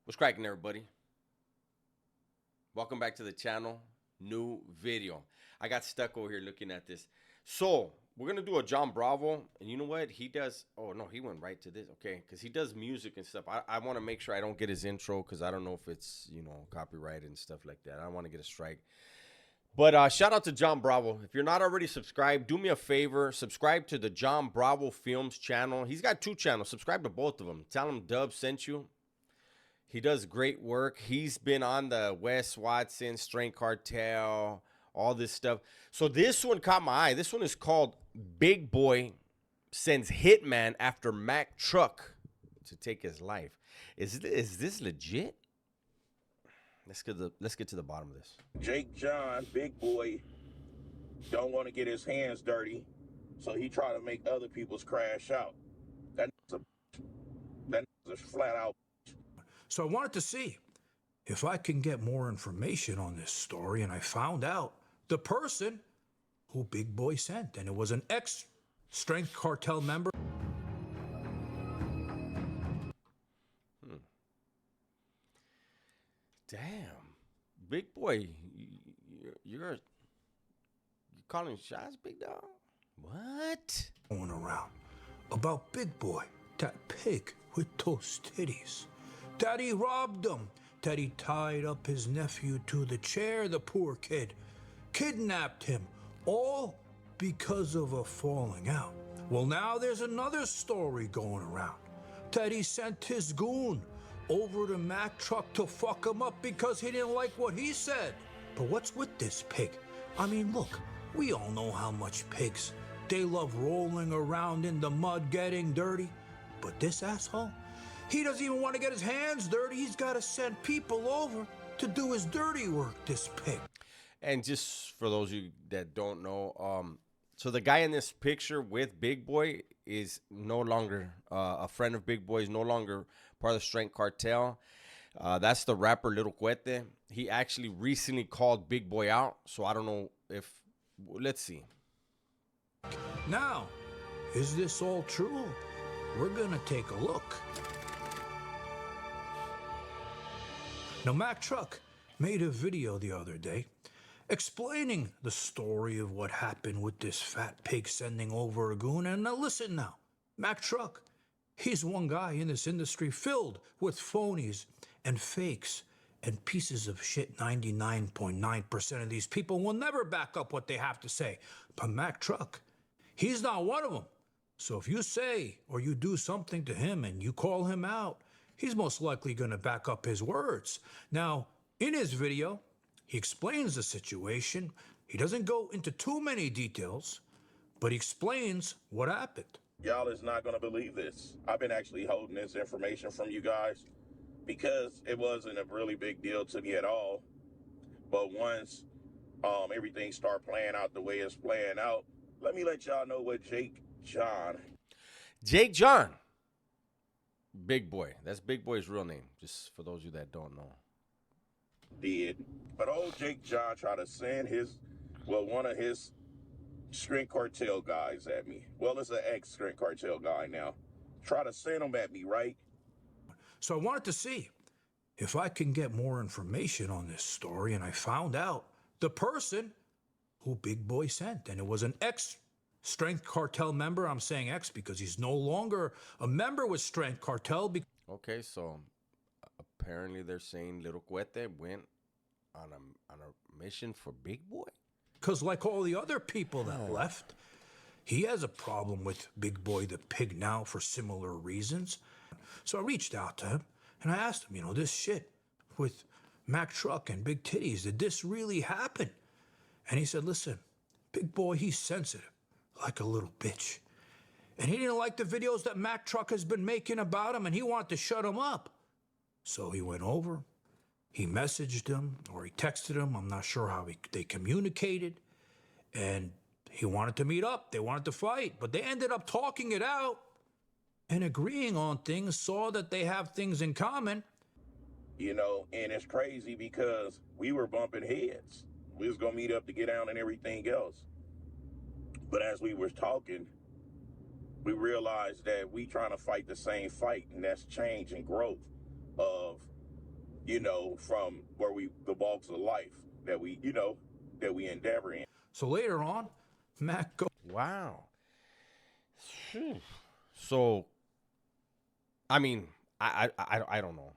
What's cracking, everybody? Welcome back to the channel. New video. I got stuck over here looking at this. So we're gonna do a John Bravo, and you know what he does? Oh no, he went right to this. Okay, because he does music and stuff. I want to make sure I don't get his intro because I don't know if it's copyrighted and stuff like that. I don't want to get a strike. But shout out to John Bravo. If you're not already subscribed, do me a favor. Subscribe to the John Bravo Films channel. He's got two channels. Subscribe to both of them. Tell him Dub sent you. He does great work. He's been on the Wes Watson, Strength Cartel, all this stuff. So this one caught my eye. This one is called Big Boy Sends Hitman After Mack Truck to Take His Life. Is this legit? Let's get to the bottom of this. Jake John, Big Boy, don't want to get his hands dirty, so he try to make other people's crash out. That's a flat out. So I wanted to see if I can get more information on this story, and I found out the person who Big Boy sent, and it was an ex-Strength Cartel member. Damn, Big Boy, you're calling shots, big dog? What? Going around about Big Boy, that pig with those titties. That he robbed him, that he tied up his nephew to the chair, the poor kid, kidnapped him, all because of a falling out. Well, now there's another story going around, that he sent his goon over to Mack Truck to fuck him up because he didn't like what he said. But what's with this pig? I mean, look, we all know how much pigs, they love rolling around in the mud getting dirty. But this asshole, he doesn't even want to get his hands dirty. He's got to send people over to do his dirty work, this pig. And just for those of you that don't know, so the guy in this picture with Big Boy is no longer a friend of Big Boy. He's no longer part of the Strength Cartel. That's the rapper Little Cuete. He actually recently called Big Boy out. So I don't know if, let's see. Now, is this all true? We're going to take a look. Now, Mack Truck made a video the other day explaining the story of what happened with this fat pig sending over a goon. And now listen now, Mack Truck, he's one guy in this industry filled with phonies and fakes and pieces of shit. 99.9% of these people will never back up what they have to say. But Mack Truck, he's not one of them. So if you say or you do something to him and you call him out, he's most likely going to back up his words. Now, in his video, he explains the situation. He doesn't go into too many details, but he explains what happened. Y'all is not going to believe this. I've been actually holding this information from you guys because it wasn't a really big deal to me at all. But once everything start playing out the way it's playing out, let me let y'all know what Jake John, Big Boy. That's Big Boy's real name, just for those of you that don't know. did. But old Jake John tried to send one of his Strength Cartel guys at me. Well, it's an ex-Strength Cartel guy now. Try to send him at me, right? So I wanted to see if I can get more information on this story, and I found out the person who Big Boy sent, and it was an ex-Strength Cartel member. I'm saying ex because he's no longer a member with Strength Cartel. Okay, so apparently they're saying Little Cuete went on a mission for Big Boy. Because like all the other people that left, he has a problem with Big Boy the pig now for similar reasons. So I reached out to him and I asked him, this shit with Mack Truck and Big Titties, did this really happen? And he said, listen, Big Boy, he's sensitive, like a little bitch. And he didn't like the videos that Mack Truck has been making about him, and he wanted to shut him up. So he went over, he messaged him, or he texted him. I'm not sure how they communicated. And he wanted to meet up. They wanted to fight. But they ended up talking it out and agreeing on things, saw that they have things in common. And it's crazy because we were bumping heads. We was going to meet up to get down and everything else. But as we were talking, we realized that we trying to fight the same fight, and that's change and growth of from where the walks of life that we endeavor in. So later on, Mac goes. Wow. Phew. So, I mean, I don't know.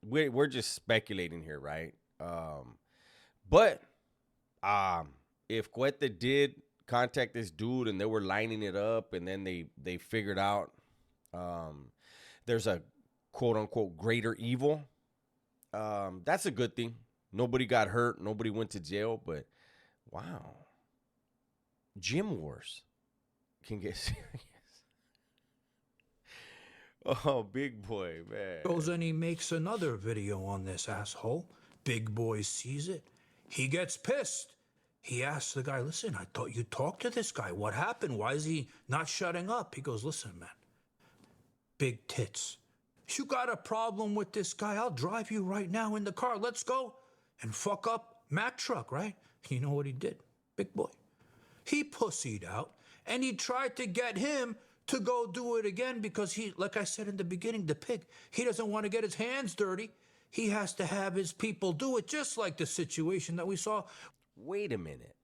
We're just speculating here, right? But if Cuete did contact this dude and they were lining it up, and then they figured out there's a quote unquote greater evil, that's a good thing. Nobody got hurt, nobody went to jail, but wow, gym wars can get serious. Oh, big boy, man. Goes and he makes another video on this asshole. Big boy sees it. He gets pissed. He asks the guy, listen, I thought you talked to this guy. What happened? Why is he not shutting up? He goes, listen, man, big tits. You got a problem with this guy? I'll drive you right now in the car. Let's go and fuck up Mack truck, right? You know what he did? Big boy. He pussied out and he tried to get him to go do it again because he, like I said in the beginning, the pig, he doesn't want to get his hands dirty. He has to have his people do it, just like the situation that we saw. Wait a minute.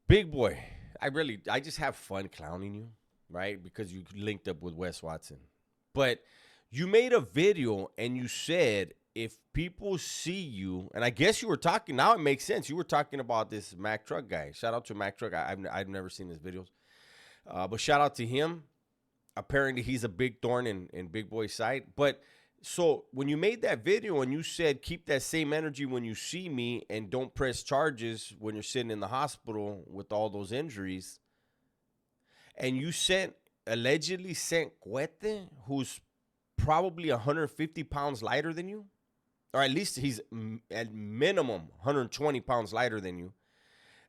Big boy, I just have fun clowning you, right? Because you linked up with Wes Watson. But you made a video and you said if people see you, and I guess you were talking, now it makes sense. You were talking about this Mack truck guy. Shout out to Mack truck. I've never seen his videos. But shout out to him. Apparently, he's a big thorn in Big Boy's side. But so when you made that video and you said, keep that same energy when you see me and don't press charges when you're sitting in the hospital with all those injuries. And you allegedly sent Cuete, who's probably 150 pounds lighter than you. Or at least he's at minimum 120 pounds lighter than you.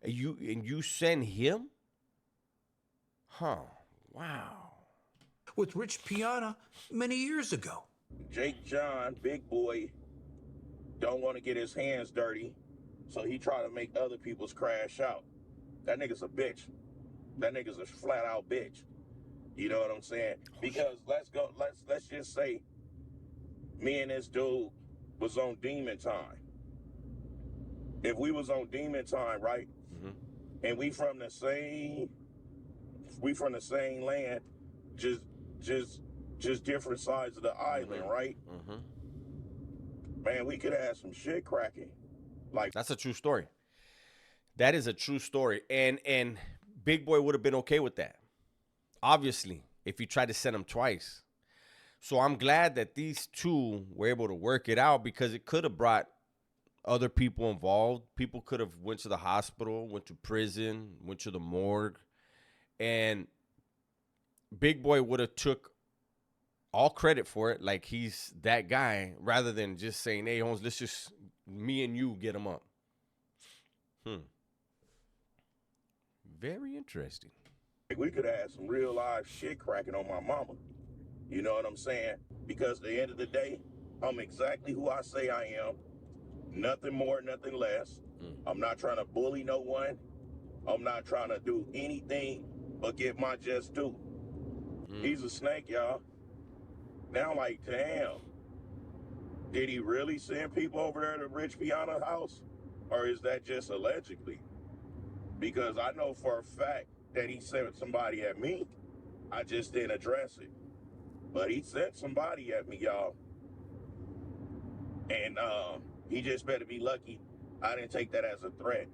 And you send him? Huh. Wow. With Rich Piana many years ago. Jake John, big boy, don't want to get his hands dirty, so he try to make other people's crash out. That nigga's a bitch. That nigga's a flat out bitch. You know what I'm saying? Because let's just say me and this dude was on demon time. If we was on demon time, right? Mm-hmm. And we from the same land, just different sides of the island, right? Mm-hmm. Man, we could have some shit cracking. Like, that's a true story. That is a true story. And Big Boy would have been okay with that. Obviously, if you tried to send him twice. So I'm glad that these two were able to work it out, because it could have brought other people involved. People could have went to the hospital, went to prison, went to the morgue. And Big Boy would have took all credit for it, like he's that guy, rather than just saying, hey, Holmes, let's just, me and you, get him up. Very interesting. We could have some real live shit cracking on my mama. You know what I'm saying? Because at the end of the day, I'm exactly who I say I am. Nothing more, nothing less. I'm not trying to bully no one. I'm not trying to do anything but get my just due. He's a snake, y'all. Now, like, damn. Did he really send people over there to Rich Piana's house? Or is that just allegedly? Because I know for a fact that he sent somebody at me. I just didn't address it. But he sent somebody at me, y'all. And he just better be lucky I didn't take that as a threat.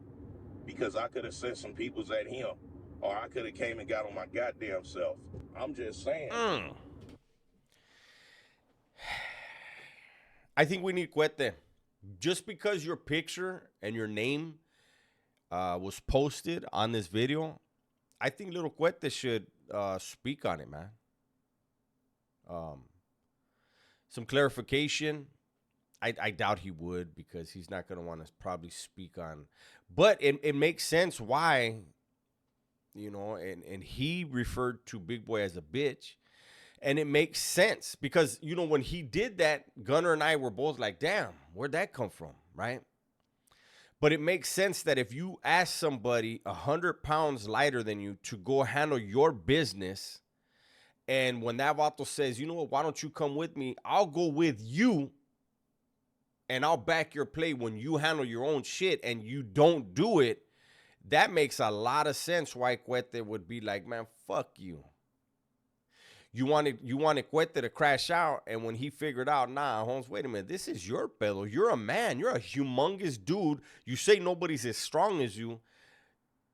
Because I could have sent some peoples at him. Or I could have came and got on my goddamn self. I'm just saying. I think we need Cuete. Just because your picture and your name was posted on this video, I think little Cuete should speak on it, man. Some clarification. I doubt he would, because he's not going to want to probably speak on. But it makes sense why, you know, and he referred to Big Boy as a bitch. And it makes sense because, you know, when he did that, Gunner and I were both like, damn, where'd that come from, right? But it makes sense that if you ask somebody 100 pounds lighter than you to go handle your business, and when that vato says, you know what, why don't you come with me? I'll go with you. and I'll back your play when you handle your own shit and you don't do it, that makes a lot of sense why Cuete would be like, man, fuck you. You wanted Cuete to crash out, and when he figured out, nah, Holmes, wait a minute, this is your pedo. You're a man. You're a humongous dude. You say nobody's as strong as you,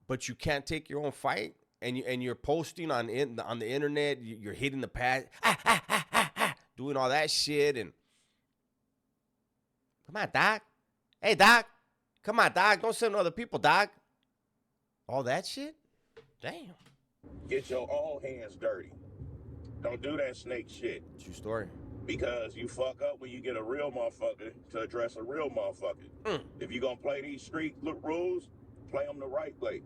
but you can't take your own fight, and you're posting on the internet. You're hitting the pad, doing all that shit, and come on, Doc. Hey, Doc. Come on, Doc. Don't send other people, Doc. All that shit? Damn. Get your own hands dirty. Don't do that snake shit. True story. Because you fuck up when you get a real motherfucker to address a real motherfucker. If you're going to play these street rules, play them the right way.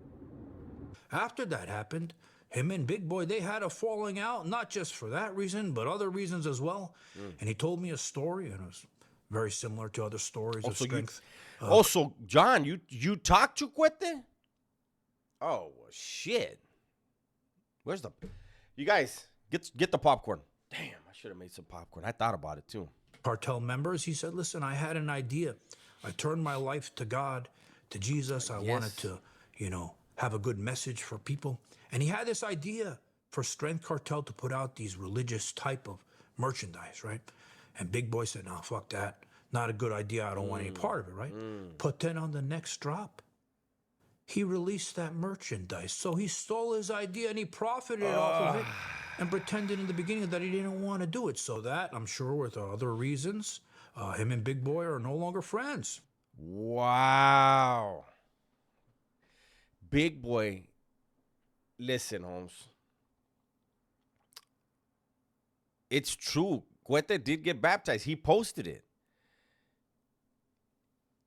After that happened, him and Big Boy, they had a falling out, not just for that reason, but other reasons as well. And he told me a story, and it was very similar to other stories of strength. Also, John, you talked to Cuete? Oh, well, shit. Where's the... You guys, get the popcorn. Damn, I should have made some popcorn. I thought about it, too. Cartel members, he said, listen, I had an idea. I turned my life to God, to Jesus. I wanted to, have a good message for people. And he had this idea for Strength Cartel to put out these religious type of merchandise, right? And Big Boy said, no, fuck that. Not a good idea. I don't want any part of it, right? But then on the next drop, he released that merchandise. So he stole his idea and he profited off of it and pretended in the beginning that he didn't want to do it. So that, I'm sure with other reasons, him and Big Boy are no longer friends. Wow. Big Boy, listen, Holmes. It's true. Cuete did get baptized. He posted it.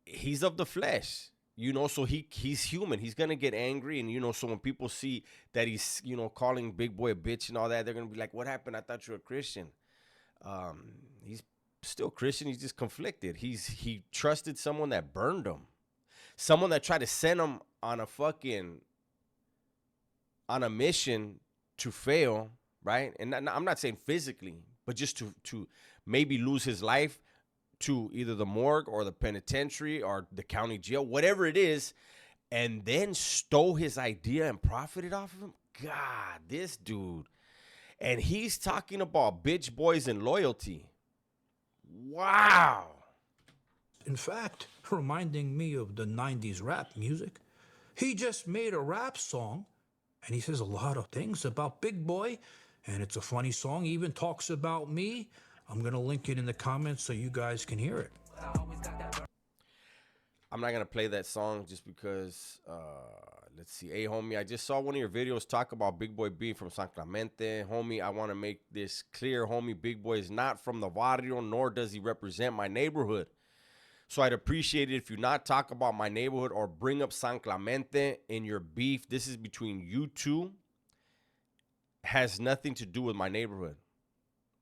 He's of the flesh, so he's human. He's going to get angry. And, so when people see that he's, calling Big Boy a bitch and all that, they're going to be like, what happened? I thought you were a Christian. He's still Christian. He's just conflicted. He trusted someone that burned him. Someone that tried to send him on a mission to fail, right? And I'm not saying physically, but just to maybe lose his life to either the morgue or the penitentiary or the county jail, whatever it is, and then stole his idea and profited off of him. God, this dude. And he's talking about bitch boys and loyalty. Wow. In fact, reminding me of the 90s rap music, he just made a rap song, and he says a lot of things about Big Boy, and it's a funny song. He even talks about me. I'm going to link it in the comments so you guys can hear it. I'm not going to play that song just because, let's see. Hey, homie, I just saw one of your videos talk about Big Boy being from San Clemente. Homie, I want to make this clear. Homie, Big Boy is not from the barrio, nor does he represent my neighborhood. So I'd appreciate it if you not talk about my neighborhood or bring up San Clemente in your beef. This is between you two. Has nothing to do with my neighborhood.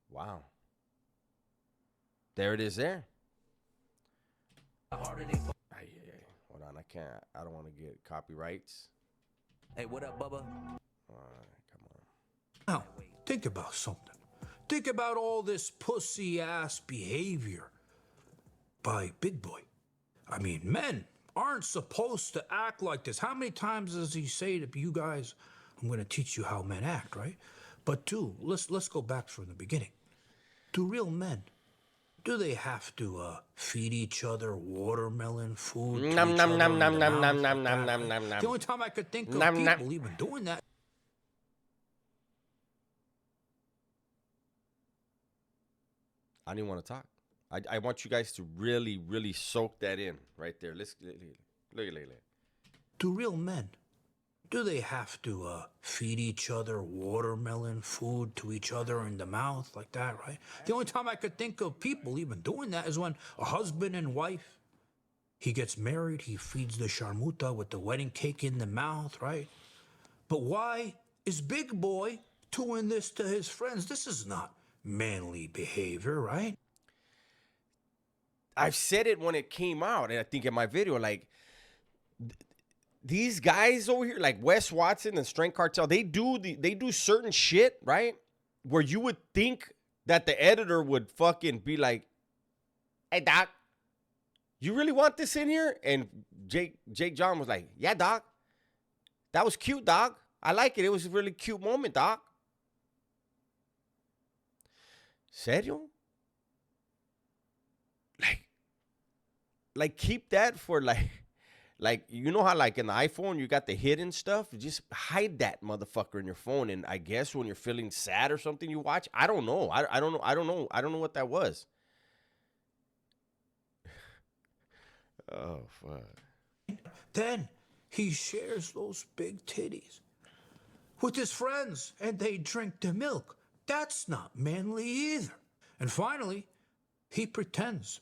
Wow. There it is there. Hold on, I don't want to get copyrights. Hey, what up, Bubba? All right, come on. Now, think about something. Think about all this pussy-ass behavior by Big Boy. I mean, men aren't supposed to act like this. How many times does he say to you guys, I'm going to teach you how men act, right? But two, let's go back from the beginning. Do real men, do they have to feed each other watermelon food? Nom, nom, nom, nom, nom, nom, nom, nom, nom, nom, nom. The only time I could think of Nom, nom. people even doing that. I didn't want to talk. I want you guys to really, really soak that in right there. Look. Do real men, do they have to feed each other watermelon food to each other in the mouth like that, right? The only time I could think of people even doing that is when a husband and wife, he gets married, he feeds the sharmuta with the wedding cake in the mouth, right? But why is Big Boy doing this to his friends? This is not manly behavior, right? I've said it when it came out, and I think in my video, like, these guys over here, like Wes Watson and Strength Cartel, they do certain shit, right? Where you would think that the editor would fucking be like, hey, Doc, You really want this in here? And Jake John was like, yeah, doc. That was cute, doc. I like it. It was a really cute moment, doc. Serio? Like keep that for like you know how like in the iPhone you got the hidden stuff? Just hide that motherfucker in your phone. And I guess when you're feeling sad or something you watch, I don't know. I don't know. I don't know. I don't know what that was. Oh fuck. Then he shares those big titties with his friends and they drink the milk. That's not manly either. And finally, he pretends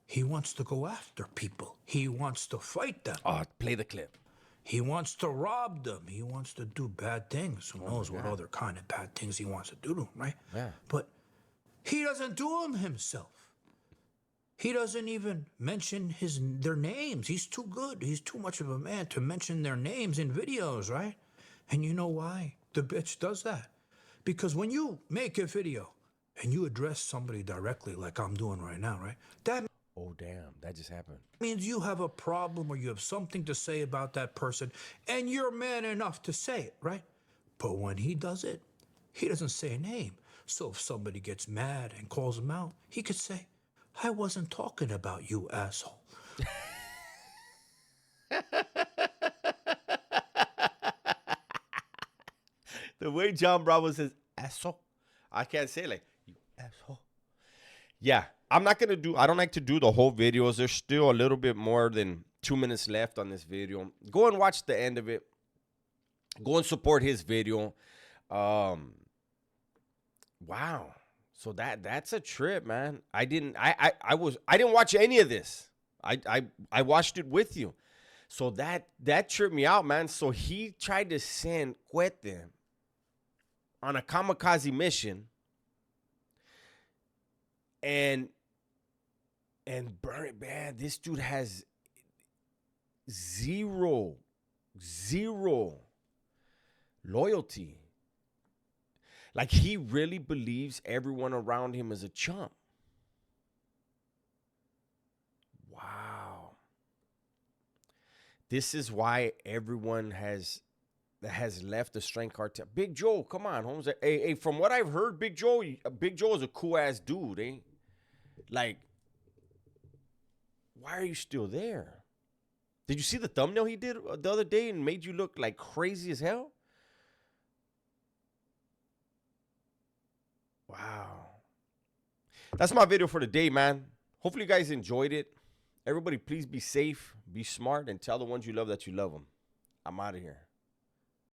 he wants to go after people. He wants to fight them. Oh, play the clip. He wants to rob them. He wants to do bad things. Who knows what other kind of bad things he wants to do to them, right? Yeah. But he doesn't do them himself. He doesn't even mention their names. He's too good. He's too much of a man to mention their names in videos, right? And you know why the bitch does that? Because when you make a video and you address somebody directly like I'm doing right now, right? That Oh, damn. That just happened. means you have a problem or you have something to say about that person and you're man enough to say it, right? But when he does it, he doesn't say a name. So if somebody gets mad and calls him out, he could say, I wasn't talking about you, asshole. The way John Bravo says, asshole. I can't say like, you asshole. Yeah, I don't like to do the whole videos. There's still a little bit more than 2 minutes left on this video. Go and watch the end of it. Go and support his video. Wow. So that's a trip, man. I didn't watch any of this. I watched it with you. So that tripped me out, man. So he tried to send Cuete on a kamikaze mission and burn it, man. This dude has zero loyalty. Like, he really believes everyone around him is a chump. Wow. This is why everyone has left the Strength Cartel. Big Joe, come on, Holmes. Hey, from what I've heard, Big Joe is a cool-ass dude, eh? Like, why are you still there? Did you see the thumbnail he did the other day and made you look like crazy as hell? Wow. That's my video for the day, man. Hopefully you guys enjoyed it. Everybody, please be safe, be smart, and tell the ones you love that you love them. I'm out of here.